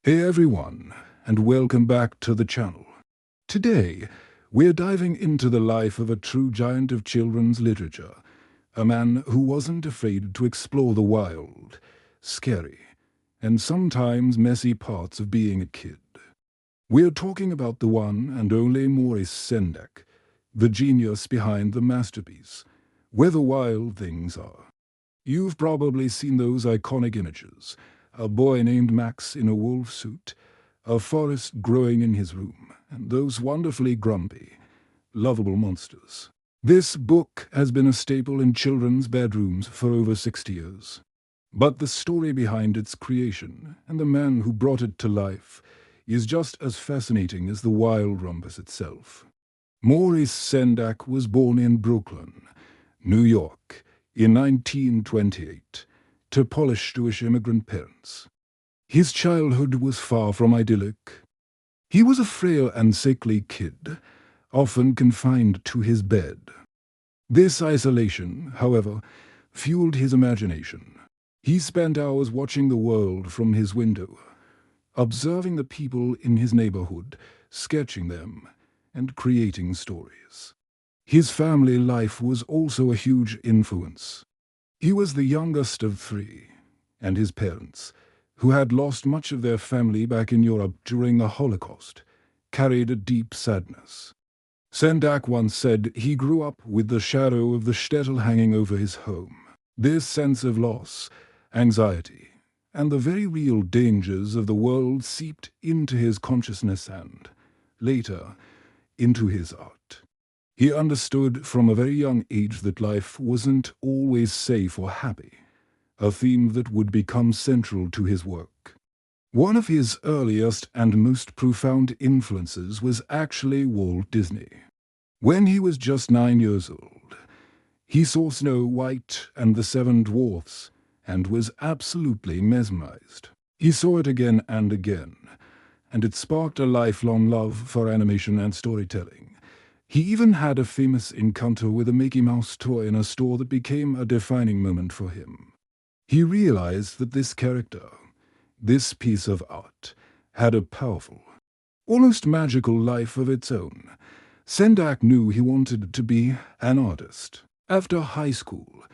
Hey everyone, and welcome back to the channel. Today, we're diving into the life of a true giant of children's literature, a man who wasn't afraid to explore the wild, scary, and sometimes messy parts of being a kid. We're talking about the one and only Maurice Sendak, the genius behind the masterpiece, Where the Wild Things Are. You've probably seen those iconic images: a boy named Max in a wolf suit, a forest growing in his room, and those wonderfully grumpy, lovable monsters. This book has been a staple in children's bedrooms for over 60 years. But the story behind its creation, and the man who brought it to life, is just as fascinating as the wild rumpus itself. Maurice Sendak was born in Brooklyn, New York, in 1928, to Polish Jewish immigrant parents. His childhood was far from idyllic. He was a frail and sickly kid, often confined to his bed. This isolation, however, fueled his imagination. He spent hours watching the world from his window, observing the people in his neighborhood, sketching them, and creating stories. His family life was also a huge influence. He was the youngest of three, and his parents, who had lost much of their family back in Europe during the Holocaust, carried a deep sadness. Sendak once said he grew up with the shadow of the shtetl hanging over his home. This sense of loss, anxiety, and the very real dangers of the world seeped into his consciousness and, later, into his art. He understood from a very young age that life wasn't always safe or happy, a theme that would become central to his work. One of his earliest and most profound influences was actually Walt Disney. When he was just 9 years old, he saw Snow White and the Seven Dwarfs and was absolutely mesmerized. He saw it again and again, and it sparked a lifelong love for animation and storytelling. He even had a famous encounter with a Mickey Mouse toy in a store that became a defining moment for him. He realized that this character, this piece of art, had a powerful, almost magical life of its own. Sendak knew he wanted to be an artist. After high school,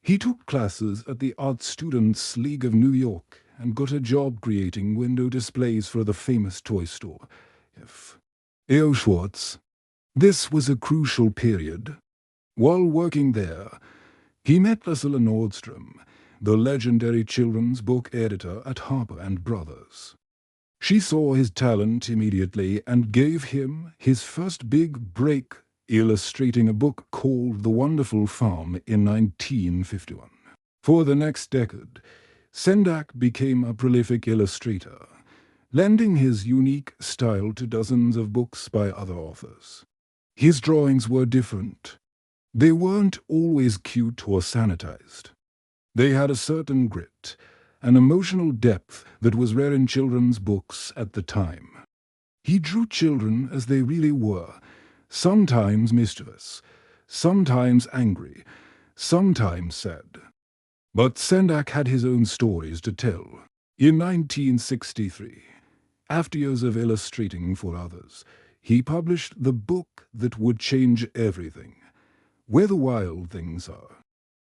he took classes at the Art Students League of New York and got a job creating window displays for the famous toy store, F. A.O. Schwartz. This was a crucial period. While working there, he met Ursula Nordstrom, the legendary children's book editor at Harper and Brothers. She saw his talent immediately and gave him his first big break, illustrating a book called The Wonderful Farm in 1951. For the next decade, Sendak became a prolific illustrator, lending his unique style to dozens of books by other authors. His drawings were different. They weren't always cute or sanitized. They had a certain grit, an emotional depth that was rare in children's books at the time. He drew children as they really were, sometimes mischievous, sometimes angry, sometimes sad. But Sendak had his own stories to tell. In 1963, after years of illustrating for others, he published the book that would change everything, Where the Wild Things Are.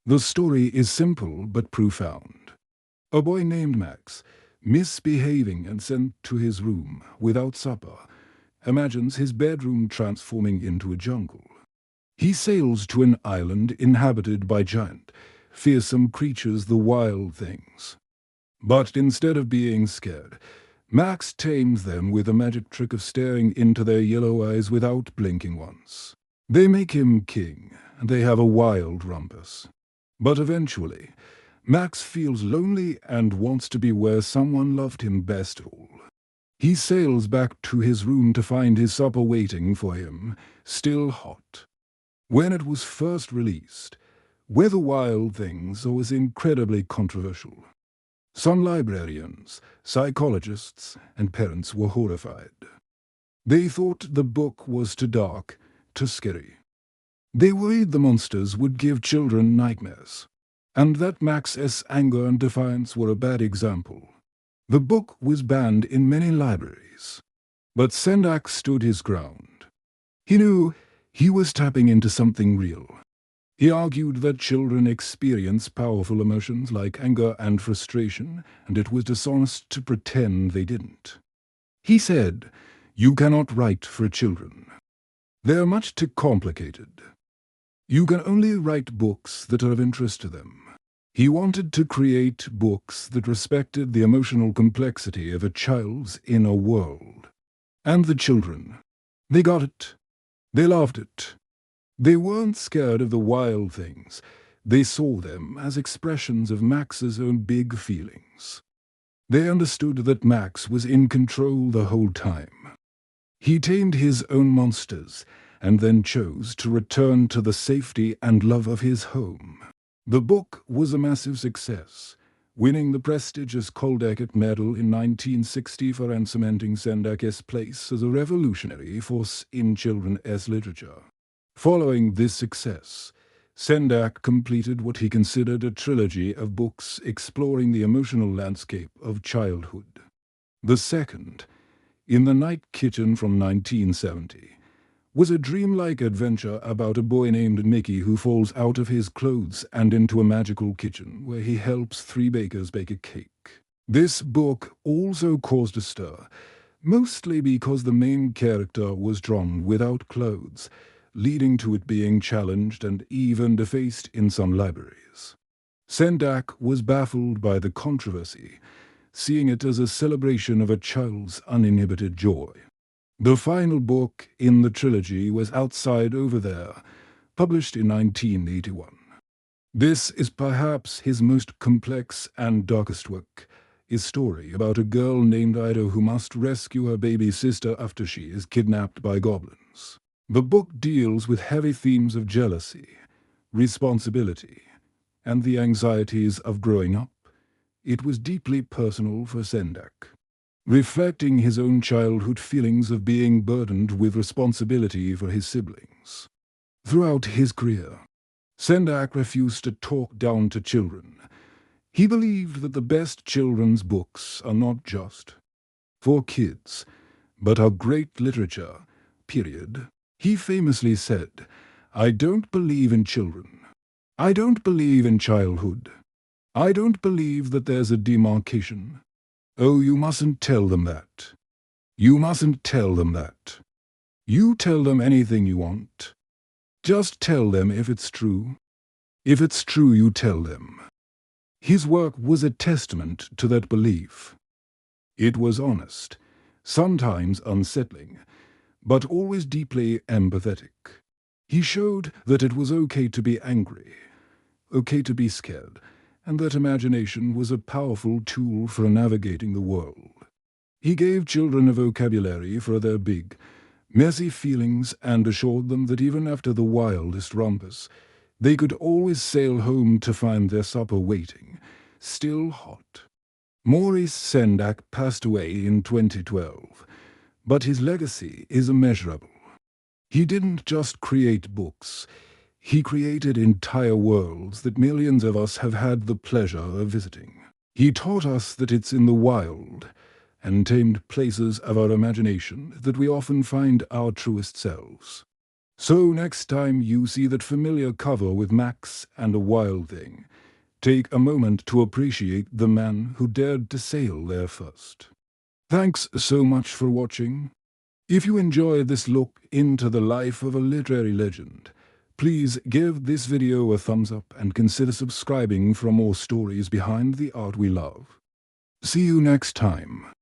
The story is simple but profound. A boy named Max, misbehaving and sent to his room without supper, imagines his bedroom transforming into a jungle. He sails to an island inhabited by giant, fearsome creatures, the wild things. But instead of being scared, Max tames them with a magic trick of staring into their yellow eyes without blinking once. They make him king, and they have a wild rumpus. But eventually, Max feels lonely and wants to be where someone loved him best of all. He sails back to his room to find his supper waiting for him, still hot. When it was first released, Where the Wild Things was incredibly controversial. Some librarians, psychologists, and parents were horrified. They thought the book was too dark, too scary. They worried the monsters would give children nightmares, and that Max's anger and defiance were a bad example. The book was banned in many libraries, but Sendak stood his ground. He knew he was tapping into something real. He argued that children experience powerful emotions like anger and frustration, and it was dishonest to pretend they didn't. He said, "You cannot write for children. They are much too complicated. You can only write books that are of interest to them." He wanted to create books that respected the emotional complexity of a child's inner world. And the children, they got it. They loved it. They weren't scared of the wild things. They saw them as expressions of Max's own big feelings. They understood that Max was in control the whole time. He tamed his own monsters and then chose to return to the safety and love of his home. The book was a massive success, winning the prestigious Caldecott Medal in 1960 and cementing Sendak's place as a revolutionary force in children's literature. Following this success, Sendak completed what he considered a trilogy of books exploring the emotional landscape of childhood. The second, In the Night Kitchen from 1970, was a dreamlike adventure about a boy named Mickey who falls out of his clothes and into a magical kitchen where he helps three bakers bake a cake. This book also caused a stir, mostly because the main character was drawn without clothes, leading to it being challenged and even defaced in some libraries. Sendak was baffled by the controversy, seeing it as a celebration of a child's uninhibited joy. The final book in the trilogy was Outside Over There, published in 1981. This is perhaps his most complex and darkest work, a story about a girl named Ida who must rescue her baby sister after she is kidnapped by goblins. The book deals with heavy themes of jealousy, responsibility, and the anxieties of growing up. It was deeply personal for Sendak, reflecting his own childhood feelings of being burdened with responsibility for his siblings. Throughout his career, Sendak refused to talk down to children. He believed that the best children's books are not just for kids, but are great literature, period. He famously said, "I don't believe in children. I don't believe in childhood. I don't believe that there's a demarcation. Oh, you mustn't tell them that. You mustn't tell them that. You tell them anything you want. Just tell them if it's true. If it's true, you tell them." His work was a testament to that belief. It was honest, sometimes unsettling, but always deeply empathetic. He showed that it was okay to be angry, okay to be scared, and that imagination was a powerful tool for navigating the world. He gave children a vocabulary for their big, messy feelings and assured them that even after the wildest rumpus, they could always sail home to find their supper waiting, still hot. Maurice Sendak passed away in 2012, but his legacy is immeasurable. He didn't just create books. He created entire worlds that millions of us have had the pleasure of visiting. He taught us that it's in the wild and tamed places of our imagination that we often find our truest selves. So next time you see that familiar cover with Max and a wild thing, take a moment to appreciate the man who dared to sail there first. Thanks so much for watching. If you enjoyed this look into the life of a literary legend, please give this video a thumbs up and consider subscribing for more stories behind the art we love. See you next time.